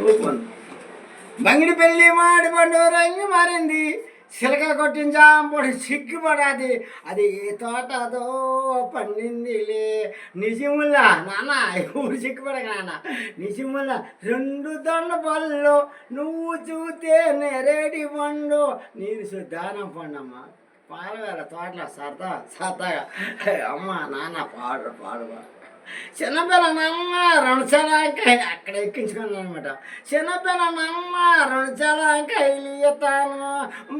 ఊపుకుంది బంగిడి పెళ్ళి మాడి పండు రంగు మారింది సిలక కొట్టించాంపొడి సిగ్గుపడాది అది ఏ తోటదో పండిందిలే నిజముల్లా నాన్న ఊరు సిగ్గుపడక నాన్న నిజముల్లా రెండు దొండ పళ్ళు నువ్వు చూస్తే నెరేడి పండు నేను దానం పండమ్మా పాలవేళ తోటలో సరదాగా అమ్మ నాన్న పాడు చిన్నపిల్లనమ్మ రెండు చలాకాయ అక్కడ ఎక్కించుకున్నాను అనమాట చిన్నపిల్లనమ్మ రెండు చలాకాయలు ఇస్తాను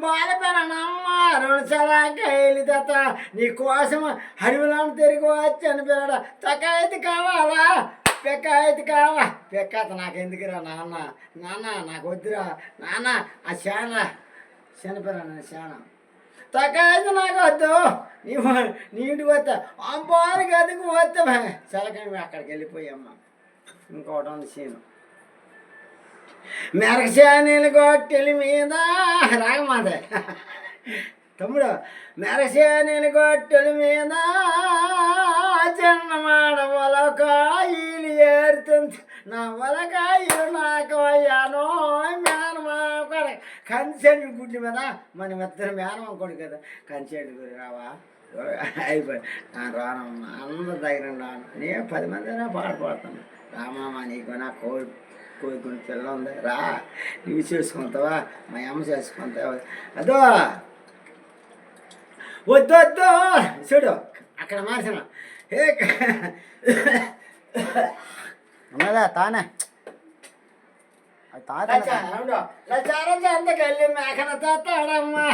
బాలపిల్లనమ్మ రెండు చలాకాయలు తెస్తా నీ కోసం అడవిలో తిరిగి వచ్చాను పిల్లడ తకాయతి కావాలా పెక్కాయతి కావా పెక్కాత నాకు ఎందుకురా నాన్న నాకు వద్దురా నాన్న ఆ శాన చిన్నపిల్ల శాన తకాయతి నాకు వద్దు నీటికి వస్తా అంపాలు గదికి వస్తా చలకండి అక్కడికి వెళ్ళిపోయామ్మా ఇంకోటి ఉంది సీను మెరకశానీలు గొట్టెల మీద రాగమాద తమ్ముడు మెరకశానీలు గొట్టెల మీద చిన్నమాడ వలకాయలు ఏరుతుంది నా వలకాయలు నాకు అయ్యానో మేనమా కొడ కంచెండు గుడ్డి మీద మన ఇద్దరు మేనమా కొడు కదా కంచెండు గుడి రావా అయిపోయి రానమ్మా అందరి దగ్గర రాను నేను 10 మందినా పాడుతాను రామమ్మ నీకు నా కోరుకుని పిల్ల ఉంది రా నువ్వు చేసుకుంటావా మా అమ్మ చేసుకుంటావా అదో వద్దు చూడు అక్కడ మార్చిన ఏ ఉన్నదా తానే లచారం సంతకెళ్ళి మేకల తాతాడమ్మా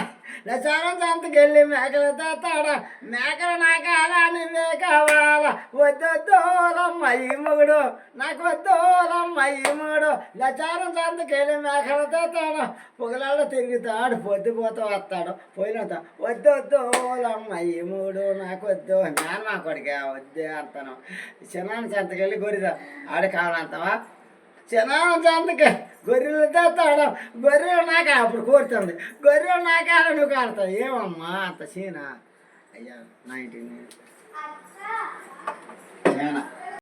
లచారం సంతకెళ్ళి మేకల తాతాడా మేకలు నాకాలా నువ్వే కావాలా వద్దోలమ్మ ఈ మొగుడు నాకు వద్దోలమ్మ ఈ మొగుడు లచారం సంతకెళ్ళి మేకల తాతాడు పొగలాల్లో తిరుగుతాడు పొద్దుపోతూ వస్తాడు పోయినత వద్దోలమ్మ ఈ మొగుడు నాకు వద్దు మేనమా కొడిగా వద్దే అంటాను చిన్నాన్న సంతకెళ్ళి గొరిదా ఆడ కావాలంటావా చిన్నాన్న సంతకి గొర్రెలు తెస్తాడు గొర్రెలు నాక అప్పుడు కోరుతుంది గొర్రెలు నాకాల నువ్వు కాడతావు ఏమమ్మా అంత సీనా అయ్యా 19